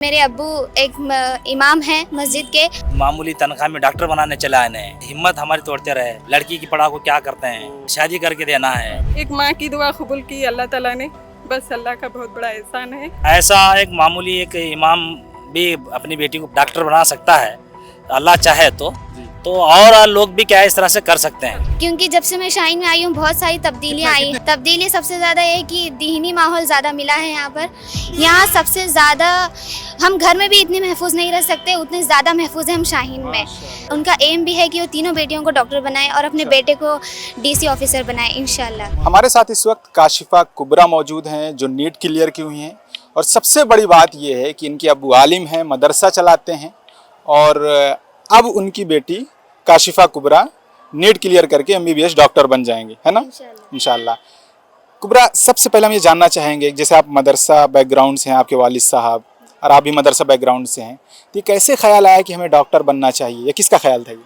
मेरे अब्बू एक इमाम हैं मस्जिद के। मामूली तनख्वाह में डॉक्टर बनाने चला आने हिम्मत हमारी तोड़ते रहे। लड़की की पढ़ा को क्या करते हैं, शादी करके देना है। एक माँ की दुआ कबूल की अल्लाह ताला ने, बस अल्लाह का बहुत बड़ा एहसान है। ऐसा एक मामूली एक इमाम भी अपनी बेटी को डॉक्टर बना सकता है, अल्लाह चाहे तो और लोग भी क्या इस तरह से कर सकते हैं। क्योंकि जब से मैं शाहीन में आई हूँ बहुत सारी तब्दीलियाँ आई। तब्दीली सबसे ज़्यादा ये है कि दीनी माहौल ज़्यादा मिला है यहाँ पर। यहाँ सबसे ज़्यादा हम घर में भी इतने महफूज नहीं रह सकते, उतने ज़्यादा महफूज है हम शाहीन में। उनका एम भी है कि वो तीनों बेटियों को डॉक्टर बनाए और अपने बेटे को डीसी ऑफिसर बनाए इंशाल्लाह। हमारे साथ इस वक्त काशिफा कुबरा मौजूद हैं जो नीट क्लियर की हुई हैं, और सबसे बड़ी बात यह है कि इनके अब्बू आलिम हैं, मदरसा चलाते हैं, और अब उनकी बेटी काशिफा कुबरा नीट क्लियर करके MBBS डॉक्टर बन जाएंगे, है ना इंशाल्लाह। कुबरा, सबसे पहले हम ये जानना चाहेंगे, जैसे आप मदरसा बैकग्राउंड से हैं, आपके वालिद साहब, और आप भी मदरसा बैकग्राउंड से हैं, तो ये कैसे ख्याल आया कि हमें डॉक्टर बनना चाहिए, या किसका ख्याल था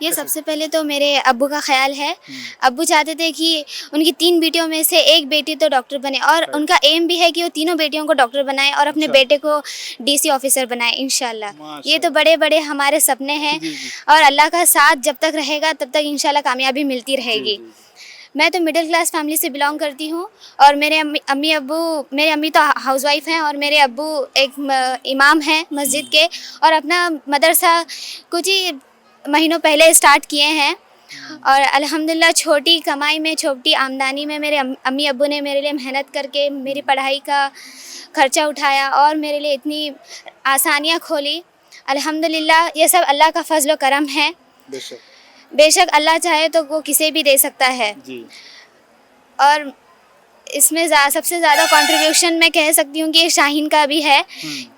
ये सबसे पहले तो मेरे अब्बू का ख्याल है। अब्बू चाहते थे कि उनकी 3 बेटियों में से एक बेटी तो डॉक्टर बने, और उनका एम भी है कि वो तीनों बेटियों को डॉक्टर बनाए और अपने बेटे को डीसी ऑफिसर बनाए इंशाल्लाह। ये तो बड़े बड़े हमारे सपने हैं, और अल्लाह का साथ जब तक रहेगा तब तक इंशाल्लाह कामयाबी मिलती रहेगी। मैं तो मिडिल क्लास फैमिली से बिलोंग करती हूँ, और मेरे मेरे अम्मी तो हाउसवाइफ हैं, और मेरे अब्बू एक इमाम हैं मस्जिद के, और अपना मदरसा कुछ ही महीनों पहले स्टार्ट किए हैं। और अल्हम्दुलिल्लाह छोटी कमाई में, छोटी आमदनी में मेरे अम्मी अब्बू ने मेरे लिए मेहनत करके मेरी पढ़ाई का खर्चा उठाया और मेरे लिए इतनी आसानियाँ खोली। अल्हम्दुलिल्लाह ये सब अल्लाह का फजल व करम है। बेशक अल्लाह चाहे तो वो किसे भी दे सकता है जी। और इसमें सबसे ज़्यादा कंट्रीब्यूशन मैं कह सकती हूँ कि ये शाहीन का भी है,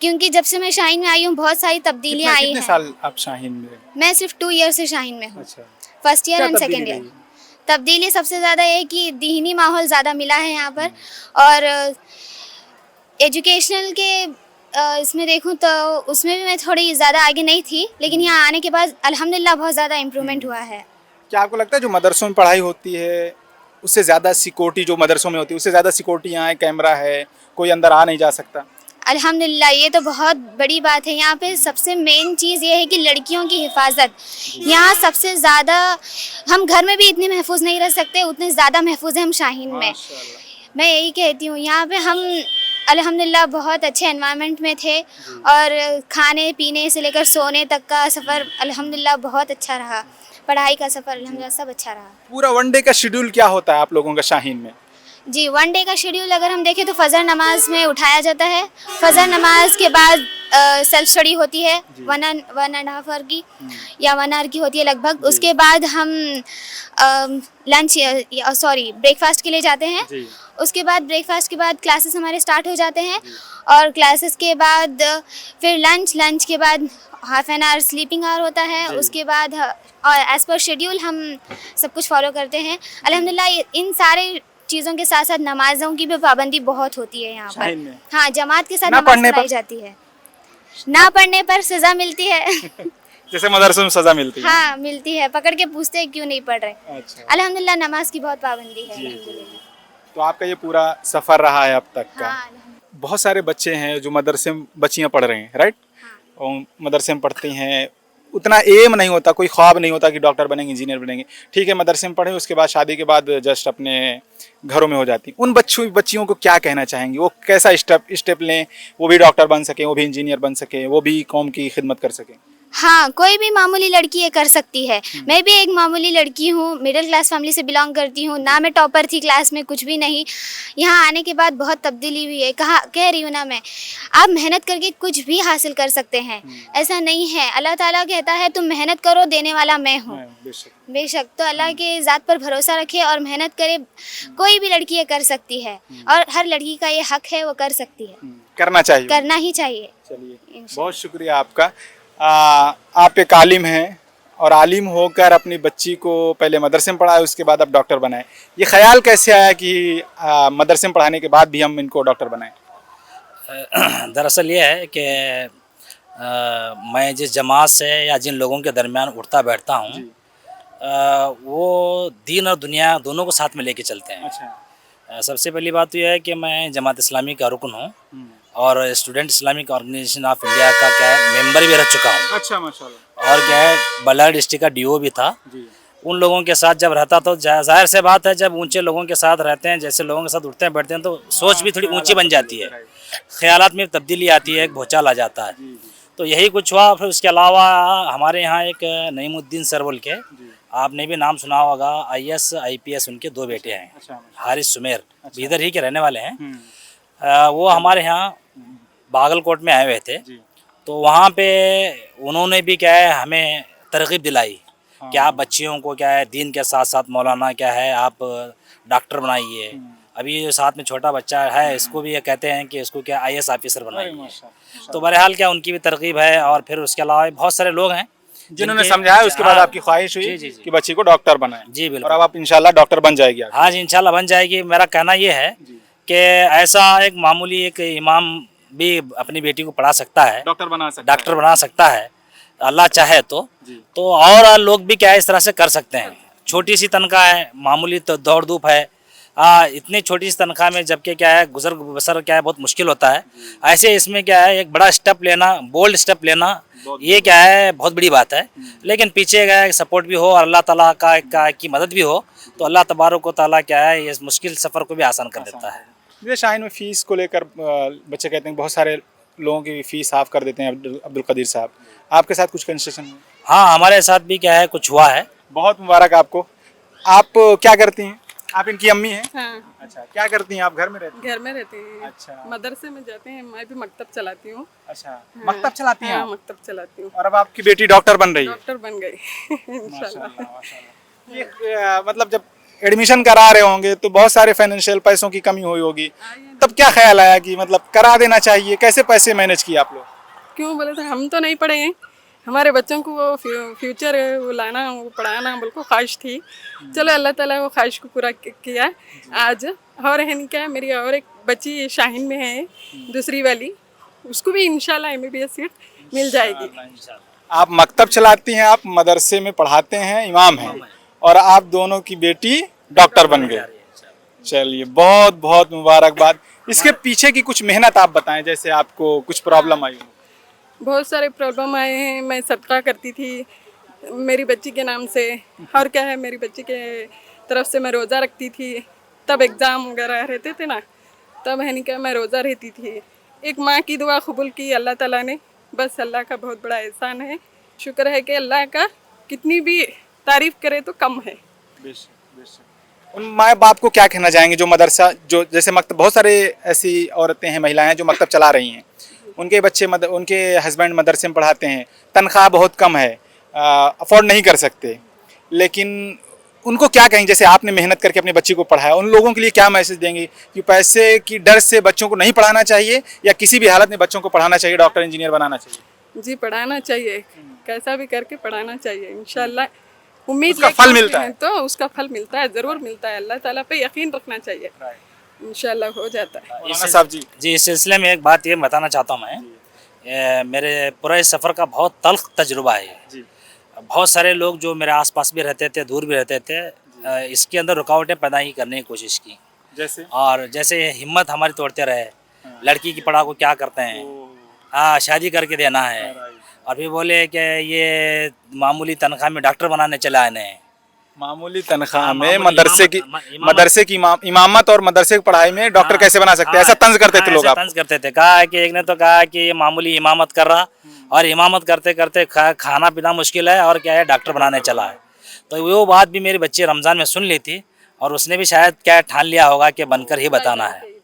क्योंकि जब से मैं शाहीन में आई हूँ बहुत सारी तब्दीलियाँ आई हैं। कितने साल आप शाहीन में? मैं सिर्फ 2 ईयर से शाहीन में हूँ। अच्छा। First year and second year. तब्दीली सबसे ज़्यादा ये है कि दीनी माहौल ज़्यादा मिला है यहाँ पर, और एजुकेशनल के इसमें देखूँ तो उसमें भी मैं थोड़ी ज़्यादा आगे नहीं थी, लेकिन यहाँ आने के बाद अल्हम्दुलिल्लाह बहुत ज़्यादा इम्प्रूवमेंट हुआ है। क्या आपको लगता है जो मदरसों में पढ़ाई होती है उससे ज़्यादा सिक्योरिटी जो मदरसों में होती है उससे ज़्यादा सिक्योरिटी यहाँ है, कैमरा है, कोई अंदर आ नहीं जा सकता? अल्हम्दुलिल्लाह ये तो बहुत बड़ी बात है। यहाँ पे सबसे मेन चीज़ ये है कि लड़कियों की हिफाजत। यहाँ सबसे ज़्यादा हम घर में भी इतने महफूज नहीं रह सकते, उतने ज़्यादा महफूज है हम शाहीन में। मैं यही कहती हूँ, यहाँ पे हम अल्हम्दुलिल्लाह बहुत अच्छे एनवायरनमेंट में थे, और खाने पीने से लेकर सोने तक का सफ़र अल्हम्दुलिल्लाह बहुत अच्छा रहा। पढ़ाई का सफ़र अल्हम्दुलिल्लाह सब अच्छा रहा। पूरा वन डे का शेड्यूल क्या होता है आप लोगों का शाहीन में? जी, 1 डे का शेड्यूल अगर हम देखें तो फ़जर नमाज में उठाया जाता है। फ़जर नमाज के बाद सेल्फ स्टडी होती है 1.5 आवर की या 1 आवर की होती है लगभग। उसके बाद हम ब्रेकफास्ट के लिए जाते हैं। उसके बाद ब्रेकफास्ट के बाद क्लासेस हमारे स्टार्ट हो जाते हैं, और क्लासेस के बाद फिर लंच के बाद half an hour sleeping hour होता है। उसके बाद और एज़ पर शेड्यूल हम सब कुछ फॉलो करते हैं अल्हम्दुलिल्लाह। इन सारे चीज़ों के साथ साथ नमाज़ों की भी पाबंदी बहुत होती है यहाँ पर। हाँ, जमात के साथ नमाज पढ़ाई जाती है। ना पढ़ने पर सज़ा मिलती है। जैसे मदरसों में सज़ा मिलती है? हाँ मिलती है, पकड़ के पूछते हैं क्यों नहीं पढ़ रहे। अच्छा। अल्हम्दुलिल्लाह नमाज की बहुत पाबंदी है अल्हम्दुलिल्लाह। तो आपका ये पूरा सफ़र रहा है अब तक का। हाँ, बहुत सारे बच्चे हैं जो मदरसे में बच्चियाँ पढ़ रहे हैं, राइट? और मदरसे में पढ़ती हैं, उतना एम नहीं होता, कोई ख्वाब नहीं होता कि डॉक्टर बनेंगे, इंजीनियर बनेंगे। ठीक है, मदरसे में पढ़े, उसके बाद शादी के बाद जस्ट अपने घरों में हो जाती। उन बच्चियों को क्या कहना चाहेंगे? वो कैसा स्टेप लें, वो भी डॉक्टर बन सकें, वो भी इंजीनियर बन सकें, वो भी कौम की खिदमत कर सकें? हाँ, कोई भी मामूली लड़की ये कर सकती है। मैं भी एक मामूली लड़की हूँ, मिडिल क्लास फैमिली से बिलोंग करती हूँ। ना मैं टॉपर थी क्लास में, कुछ भी नहीं। यहाँ आने के बाद बहुत तब्दीली हुई है। कह रही हूँ ना मैं, आप मेहनत करके कुछ भी हासिल कर सकते हैं, ऐसा नहीं है। अल्लाह ताला कहता है तुम मेहनत करो, देने वाला मैं हूँ। बेशक तो अल्लाह के ज़ात पर भरोसा रखे और मेहनत करे। कोई भी लड़की ये कर सकती है, और हर लड़की का ये हक है, वो कर सकती है। करना चाहिए, करना ही चाहिए। चलिए, बहुत शुक्रिया आपका। आप एक आलिम हैं, और आलिम होकर अपनी बच्ची को पहले मदरसे में पढ़ाए, उसके बाद अब डॉक्टर बनाए। ये ख्याल कैसे आया कि मदरसे में पढ़ाने के बाद भी हम इनको डॉक्टर बनाएं? दरअसल ये है कि मैं जिस जमात से या जिन लोगों के दरमियान उठता बैठता हूँ, वो दीन और दुनिया दोनों को साथ में लेके चलते हैं। अच्छा। सबसे पहली बात तो यह है कि मैं जमात इस्लामी का रुकन हूँ, और student Islamic organisation of India का क्या है मेंबर भी रह चुका हूँ। अच्छा माशाल्लाह। और क्या है बालाघाट डिस्ट्रिक्ट का डीओ भी था। जी उन लोगों के साथ जब रहता तो जाहिर से बात है, जब ऊंचे लोगों के साथ रहते हैं, जैसे लोगों के साथ उठते हैं बैठते हैं, तो सोच भी थोड़ी ऊंची बन जाती है, ख्यालात में तब्दीली आती है, एक भूचाल आ जाता है। तो यही कुछ हुआ। फिर उसके अलावा हमारे यहाँ एक नईमुद्दीन सर बोल के, आपने भी नाम सुना होगा, IAS IPS उनके 2 बेटे हैं। अच्छा। हारिस सुमेर भी इधर ही के रहने वाले हैं। हम्म। वो हमारे यहाँ बागलकोट में आए हुए थे। जी। तो वहाँ पे उन्होंने भी क्या है हमें तरगीब दिलाई हाँ। कि आप बच्चियों को क्या है दीन के साथ साथ मौलाना क्या है आप डॉक्टर बनाइए। अभी जो साथ में छोटा बच्चा है इसको भी ये कहते हैं कि इसको क्या IAS ऑफिसर अरे बनाइए। माशाल्लाह। तो बहरहाल क्या उनकी भी तरगीब है। और फिर उसके अलावा भी बहुत सारे लोग हैं जिन्होंने जिनके- समझाया, उसके बाद हाँ, आपकी ख्वाहिश हुई जी, जी, जी। कि बच्ची को डॉक्टर बनाए। जी और बिल्कुल। अब आप इंशाल्लाह डॉक्टर बन जाएगी आप। हाँ जी इंशाल्लाह बन जाएगी। मेरा कहना ये है कि ऐसा एक मामूली एक इमाम भी अपनी बेटी को पढ़ा सकता है, डॉक्टर बना सकते डॉक्टर बना सकता है, अल्लाह चाहे तो। जी। तो और लोग भी क्या इस तरह से कर सकते हैं। छोटी सी तनख्वाह है, मामूली तो दौड़ धूप है। इतनी छोटी सी तनख्वाह में जबकि क्या है गुजर बसर क्या है बहुत मुश्किल होता है। ऐसे इसमें क्या है एक बड़ा स्टेप लेना, बोल्ड स्टेप लेना, ये क्या है बहुत बड़ी बात है। लेकिन पीछे क्या है सपोर्ट भी हो और अल्लाह ताला का की मदद भी हो तो अल्लाह तबारक व तआला क्या है ये मुश्किल सफ़र को भी आसान कर देता है। जैसे शाहीन में फ़ीस को लेकर बच्चे कहते हैं बहुत सारे लोगों की फ़ीस हाफ कर देते हैं अब्दुल कदीर साहब, आपके साथ कुछ कंसेशन हुआ? हाँ हमारे साथ भी क्या है कुछ हुआ है। बहुत मुबारक आपको। आप क्या करती हैं? आप इनकी अम्मी हैं? हाँ, अच्छा, क्या करती हैं आप? घर में रहती हैं? घर में रहते हैं। अच्छा। मदरसे में जाते हैं। मैं भी मकतब चलाती हूँ। अच्छा, मकतब चलाती हैं हाँ, आप? मकतब चलाती हूँ। और अब आपकी बेटी डॉक्टर बन रही है? डॉक्टर बन गई इंशाल्लाह। माशाल्लाह। ये मतलब जब एडमिशन करा रहे होंगे तो बहुत सारे फाइनेंशियल पैसों की कमी हुई होगी, तब क्या ख्याल आया कि मतलब करा देना चाहिए? कैसे पैसे मैनेज किए आप लोग? क्यों बोले तो हम तो नहीं पढ़े हैं, हमारे बच्चों को वो फ्यूचर वो लाना वो पढ़ाना बिल्कुल ख्वाहिश थी। चलो अल्लाह ताला वो ख्वाहिश को पूरा किया आज। और है नहीं क्या, मेरी और एक बच्ची शाहीन में है दूसरी वाली, उसको भी इंशाल्लाह MBBS सीट मिल जाएगी। आप मकतब चलाती हैं, आप मदरसे में पढ़ाते हैं, इमाम हैं, और आप दोनों की बेटी डॉक्टर बन गई। चलिए बहुत बहुत मुबारकबाद। इसके पीछे की कुछ मेहनत आप बताएं, जैसे आपको कुछ प्रॉब्लम आई हो। बहुत सारे प्रॉब्लम आए हैं। मैं सदका करती थी मेरी बच्ची के नाम से, और क्या है मेरी बच्ची के तरफ से मैं रोज़ा रखती थी। तब एग्ज़ाम वगैरह रहते थे ना, तब है नहीं क्या मैं रोज़ा रहती थी। एक माँ की दुआ कबूल की अल्लाह ताला ने। बस अल्लाह का बहुत बड़ा एहसान है, शुक्र है कि अल्लाह का कितनी भी तारीफ़ करे तो कम है। उन माँ बाप को क्या कहना चाहेंगे जो मदरसा, जो जैसे मकतब, बहुत सारे ऐसी औरतें हैं, महिलाएं हैं जो मकतब चला रही हैं, उनके बच्चे उनके हस्बैंड मदरसे में पढ़ाते हैं, तनख्वाह बहुत कम है, अफोर्ड नहीं कर सकते, लेकिन उनको क्या कहेंगे? जैसे आपने मेहनत करके अपनी बच्ची को पढ़ाया, उन लोगों के लिए क्या मैसेज देंगे कि पैसे की डर से बच्चों को नहीं पढ़ाना चाहिए या किसी भी हालत में बच्चों को पढ़ाना चाहिए, डॉक्टर इंजीनियर बनाना चाहिए? जी पढ़ाना चाहिए, कैसा भी करके पढ़ाना चाहिए। इंशाल्लाह उम्मीद उसका लेके फल आते मिलता हैं है। तो उसका फल मिलता है, ज़रूर मिलता है। अल्लाह ताला पे यकीन रखना चाहिए, इंशाल्लाह हो जाता है। मौलाना साहब जी, जी इस सिलसिले में एक बात ये बताना चाहता हूँ मैं, मेरे पूरे सफ़र का बहुत तल्ख तजुर्बा है। जी। बहुत सारे लोग जो मेरे आसपास भी रहते थे, दूर भी रहते थे, इसके अंदर रुकावटें पैदा ही करने की कोशिश की। जैसे और जैसे हिम्मत हमारी तोड़ते रहे, लड़की की पढ़ा को क्या करते हैं, हाँ शादी करके देना है, और फिर बोले कि ये मामूली तनख्वाह में डॉक्टर बनाने चला आने। मामूली तनख्वाह हाँ, में मामूली मदरसे की इमामत और मदरसे की पढ़ाई में डॉक्टर हाँ, कैसे बना सकते हैं, ऐसा तंज करते थे लोग ऐसे आप? तंज करते थे। कहा है कि एक ने तो कहा कि ये मामूली इमामत कर रहा, और इमामत करते करते खाना पीना मुश्किल है, और क्या है डॉक्टर बनाने चला है। तो वो बात भी मेरी बच्ची रमज़ान में सुन ली थी, और उसने भी शायद क्या ठान लिया होगा कि बनकर ही बताना है।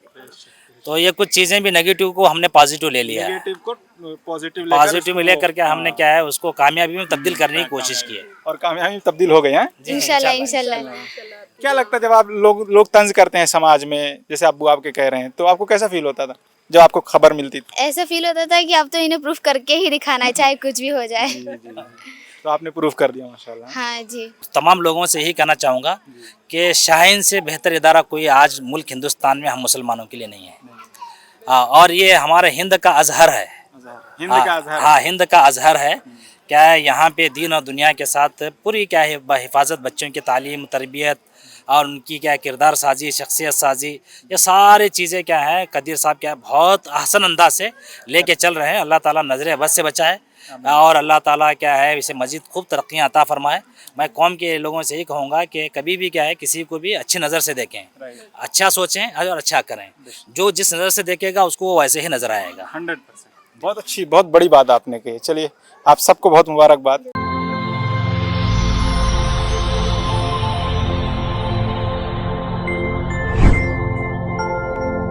तो ये कुछ चीज़ें भी नेगेटिव को हमने पॉजिटिव ले लिया है, नेगेटिव को पॉजिटिव पॉजिटिव में लेकर के हमने क्या है उसको कामयाबी में तब्दील करने की कोशिश की है। और कामयाबी में तब्दील हो गए हैं। इंशाल्लाह इंशाल्लाह। क्या लगता है जब आप लोग तंज करते हैं समाज में, जैसे अब्बू आपके कह रहे हैं, तो आपको कैसा फील होता था जब आपको खबर मिलती थी? ऐसा फील होता था कि अब तो इन्हें प्रूफ करके ही दिखाना है, चाहे कुछ भी हो जाए। तो आपने प्रूफ कर दिया माशाल्लाह। हाँ जी। तमाम लोगों से यही कहना चाहूँगा कि शाहीन से बेहतर इदारा कोई आज मुल्क हिंदुस्तान में हम मुसलमानों के लिए नहीं है। हाँ, और ये हमारे हिंद का अजहर है। हिंद का अजहर। हाँ हिंद का अजहर है। क्या है यहाँ पे दीन और दुनिया के साथ पूरी क्या है हिफाजत, बच्चों की तालीम तरबियत, और उनकी क्या है किरदार साजी, शख्सियत साजी, ये सारी चीज़ें क्या है कदीर साहब क्या है बहुत आसान अंदाज से लेके चल रहे हैं। अल्लाह ताला नजर बद से बचाए और अल्लाह ताला क्या है इसे मजीद खूब तरक्कियाँ अता फरमाए। मैं कौम के लोगों से यही कहूँगा कि कभी भी क्या है किसी को भी अच्छी नज़र से देखें, अच्छा सोचें और अच्छा करें। जो जिस नज़र से देखेगा उसको वो वैसे ही नज़र आएगा। 100%। बहुत अच्छी, बहुत बड़ी बात आपने कही। चलिए, आप सबको बहुत मुबारकबाद।